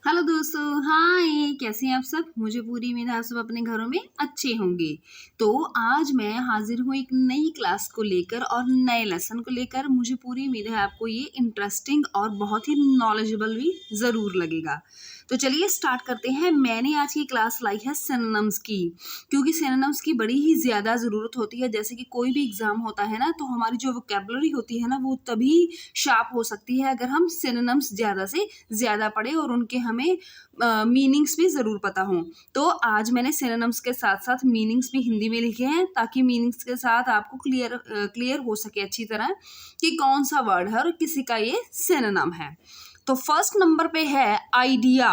Hello दोस्तों, हाय। कैसे हैं आप सब? मुझे पूरी उम्मीद है आप सब अपने घरों में अच्छे होंगे। तो आज मैं हाजिर हूँ एक नई क्लास को लेकर और नए लेसन को लेकर। मुझे पूरी उम्मीद है आपको ये इंटरेस्टिंग और बहुत ही नॉलेजेबल भी ज़रूर लगेगा। तो चलिए स्टार्ट करते हैं। मैंने आज की क्लास लाई है सिनोनिम्स की, क्योंकि सिनोनिम्स की बड़ी ही ज़्यादा ज़रूरत होती है। जैसे कि कोई भी एग्ज़ाम होता है ना, तो हमारी जो वोकैबुलरी होती है ना, वो तभी शार्प हो सकती है अगर हम सिनोनिम्स ज़्यादा से ज़्यादा पढ़ें और उनके हमें मीनिंग्स भी ज़रूर पता हों। तो आज मैंने सिनोनिम्स के साथ-साथ मीनिंग्स भी हिंदी में लिखे हैं, ताकि मीनिंग्स के साथ आपको क्लियर हो सके अच्छी तरह कि कौन-सा वर्ड है और किसी का ये सिनोनिम है। तो फर्स्ट नंबर पे है आइडिया,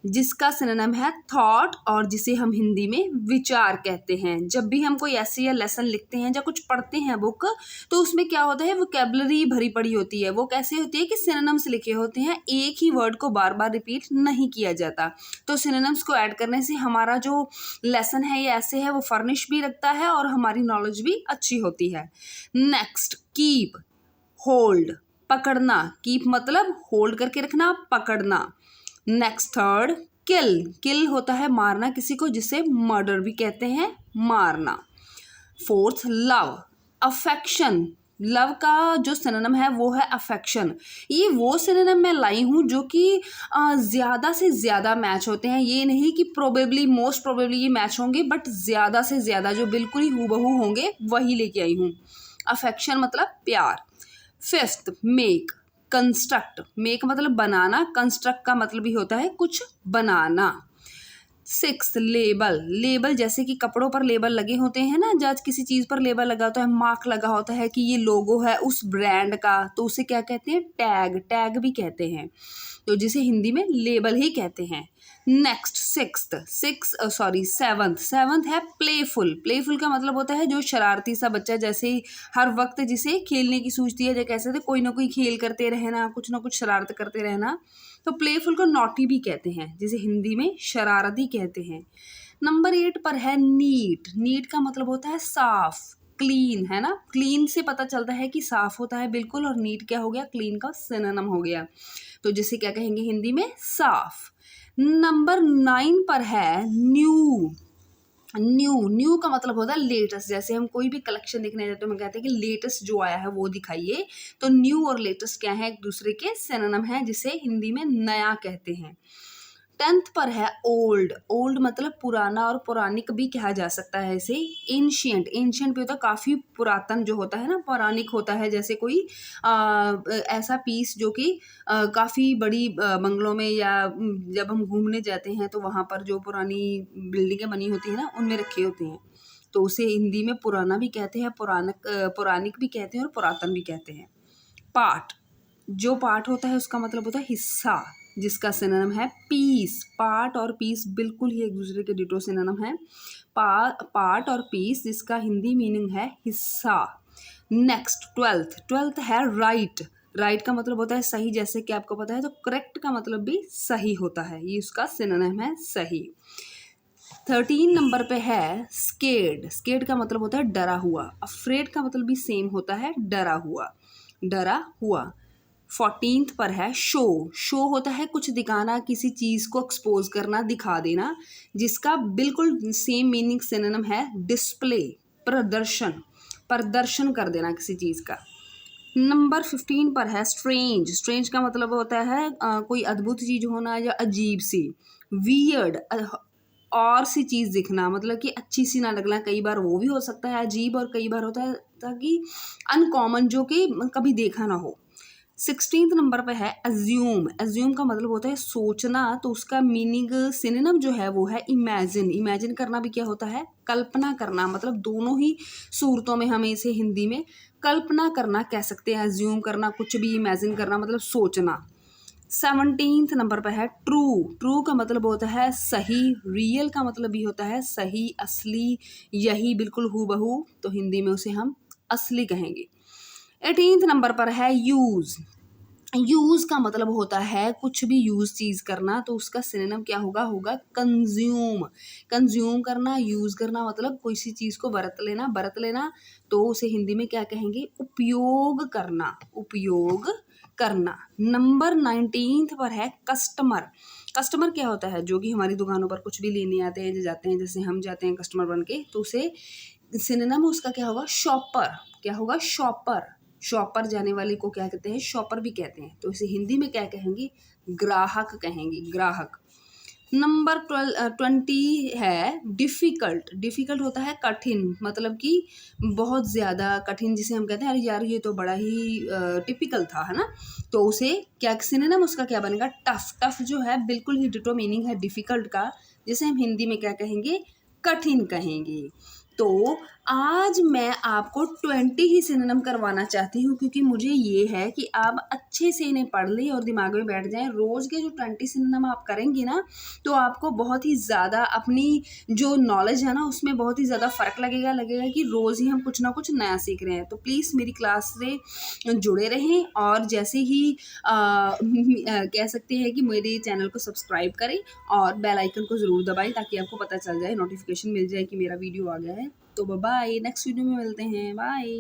जिसका सिनोनिम है थॉट और जिसे हम हिंदी में विचार कहते हैं। जब भी हम कोई ऐसे या लेसन लिखते हैं या कुछ पढ़ते हैं बुक, तो उसमें क्या होता है, वोकैबुलरी भरी पड़ी होती है। वो कैसे होती है कि सिनोनिम्स लिखे होते हैं, एक ही वर्ड को बार बार रिपीट नहीं किया जाता। तो सिनोनिम्स को ऐड करने से हमारा जो लेसन है या ऐसे है वो फर्निश भी रखता है और हमारी नॉलेज भी अच्छी होती है। नेक्स्ट, कीप, होल्ड, पकड़ना। कीप मतलब होल्ड करके रखना, पकड़ना। नेक्स्ट, थर्ड, किल, किल होता है मारना किसी को, जिसे मर्डर भी कहते हैं, मारना। Fourth, love, affection. लव का जो सिनोनिम है वो है अफेक्शन। ये वो सिनोनिम मैं लाई हूँ जो कि ज़्यादा से ज़्यादा मैच होते हैं। ये नहीं कि प्रोबेबली मोस्ट प्रोबेबली ये मैच होंगे, बट ज़्यादा से ज़्यादा जो बिल्कुल ही हूबहू होंगे वही लेके आई हूँ। अफेक्शन मतलब प्यार। Fifth, make, construct. मेक मतलब बनाना, कंस्ट्रक्ट का मतलब ही होता है कुछ बनाना। सिक्स्थ, लेबल, लेबल जैसे कि कपड़ों पर लेबल लगे होते हैं ना, जब किसी चीज़ पर लेबल लगा होता है, मार्क लगा होता है कि ये लोगो है उस ब्रांड का, तो उसे क्या कहते हैं, टैग, टैग भी कहते हैं। तो जिसे हिंदी में लेबल ही कहते हैं। नेक्स्ट, सेवंथ, सेवंथ है प्लेफुल। प्लेफुल का मतलब होता है जो शरारती सा बच्चा, जैसे हर वक्त जिसे खेलने की सूझती है, जैसे कैसे थे कोई ना कोई खेल करते रहना, कुछ ना कुछ शरारत करते रहना। तो प्लेफुल को नॉटी भी कहते हैं, जिसे हिंदी में शरारती कहते हैं। नंबर 8 पर है नीट। नीट का मतलब होता है साफ, क्लीन, है ना। क्लीन से पता चलता है कि साफ होता है बिल्कुल, और नीट क्या हो गया, क्लीन का सिनोनिम हो गया। तो जिसे क्या कहेंगे हिंदी में, साफ। नंबर 9 पर है न्यू। न्यू, न्यू का मतलब होता है लेटेस्ट। जैसे हम कोई भी कलेक्शन देखने जाते हैं, हम कहते हैं कि लेटेस्ट जो आया है वो दिखाइए। तो न्यू और लेटेस्ट क्या है, एक दूसरे के सिनोनिम है, जिसे हिंदी में नया कहते हैं। 10th पर है ओल्ड। ओल्ड मतलब पुराना और पौराणिक भी कहा जा सकता है इसे। एंशियंट, एंशियंट भी होता है काफ़ी पुरातन जो होता है ना, पौराणिक होता है। जैसे कोई ऐसा पीस जो कि काफ़ी बड़ी बंगलों में या जब हम घूमने जाते हैं तो वहाँ पर जो पुरानी बिल्डिंगें बनी होती हैं ना, उनमें रखे होते हैं। तो उसे हिंदी में पुराना भी कहते हैं, पौराणिक भी कहते हैं और पुरातन भी कहते हैं। पार्ट, जो पार्ट होता है उसका मतलब होता है हिस्सा, जिसका सिनोनिम है पीस। पार्ट और पीस बिल्कुल ही एक दूसरे के डिटो सिनोनिम है। पार्ट और पीस, जिसका हिंदी मीनिंग है हिस्सा। नेक्स्ट, ट्वेल्थ है राइट। राइट का मतलब होता है सही, जैसे कि आपको पता है। तो करेक्ट का मतलब भी सही होता है, ये उसका सिनोनिम है सही। 13 नंबर पे है स्केर्ड। स्केर्ड का मतलब होता है डरा हुआ। अफ्रेड का मतलब भी सेम होता है, डरा हुआ, डरा हुआ। 14th पर है शो। शो होता है कुछ दिखाना, किसी चीज़ को एक्सपोज करना, दिखा देना, जिसका बिल्कुल सेम मीनिंग सिनोनिम है डिस्प्ले, प्रदर्शन, प्रदर्शन कर देना किसी चीज़ का। नंबर 15 पर है स्ट्रेंज। स्ट्रेंज का मतलब होता है कोई अद्भुत चीज़ होना या अजीब सी। वियर्ड, और सी चीज़ दिखना, मतलब कि अच्छी सी ना लगना। कई बार वो भी हो सकता है अजीब, और कई बार होता है ताकि अनकॉमन, जो कि कभी देखा ना हो। 16th नंबर पे है अज्यूम। अज्यूम का मतलब होता है सोचना, तो उसका मीनिंग सिनोनिम जो है वो है इमेजिन। इमेजिन करना भी क्या होता है, कल्पना करना। मतलब दोनों ही सूरतों में हमें इसे हिंदी में कल्पना करना कह सकते हैं। अज्यूम करना, कुछ भी इमेजिन करना, मतलब सोचना। 17th नंबर पर है ट्रू। ट्रू का मतलब होता है सही। रियल का मतलब भी होता है सही, असली, यही, बिल्कुल हूबहू। तो हिंदी में उसे हम असली कहेंगे। 18th नंबर पर है यूज़। यूज़ का मतलब होता है कुछ भी यूज़ चीज़ करना, तो उसका सिनोनिम क्या होगा कंज्यूम। कंज्यूम करना, यूज़ करना, मतलब कोई सी चीज़ को बरत लेना। तो उसे हिंदी में क्या कहेंगे, उपयोग करना, उपयोग करना। नंबर 19 पर है कस्टमर। कस्टमर क्या होता है? जो कि हमारी दुकानों पर कुछ भी लेने आते हैं, जो जाते हैं, जैसे हम जाते हैं कस्टमर बन के, तो उसे सिनोनिम उसका क्या होगा? शॉपर। क्या होगा? शॉपर। शॉपर जाने वाले को क्या कहते हैं? शॉपर भी कहते हैं। तो इसे हिंदी में क्या कहेंगे? ग्राहक कहेंगे, ग्राहक। नंबर 20 है डिफ़िकल्ट। डिफ़िकल्ट होता है कठिन, मतलब कि बहुत ज़्यादा कठिन, जिसे हम कहते हैं अरे यार ये तो बड़ा ही टिपिकल था, है ना? तो उसे क्या सिनोनिम उसका क्या बनेगा? टफ़। टफ़ जो है बिल्कुल ही डिटो मीनिंग है डिफ़िकल्ट का, जिसे हम हिंदी में क्या कहेंगे? कठिन कहेंगे। तो आज मैं आपको 20 ही सिनोनिम करवाना चाहती हूँ, क्योंकि मुझे ये है कि आप अच्छे से इन्हें पढ़ लें और दिमाग में बैठ जाएँ। रोज़ के जो 20 सिनोनिम आप करेंगे ना, तो आपको बहुत ही ज़्यादा अपनी जो नॉलेज है ना, उसमें बहुत ही ज़्यादा फ़र्क लगेगा कि रोज़ ही हम कुछ ना कुछ नया सीख रहे हैं। तो प्लीज़ मेरी क्लास से जुड़े रहें, और जैसे ही कह सकते हैं कि मेरे चैनल को सब्सक्राइब करें और बेल आइकन को ज़रूर दबाएँ, ताकि आपको पता चल जाए, नोटिफिकेशन मिल जाए कि मेरा वीडियो आ गया है। तो बाय, नेक्स्ट वीडियो में मिलते हैं। बाय।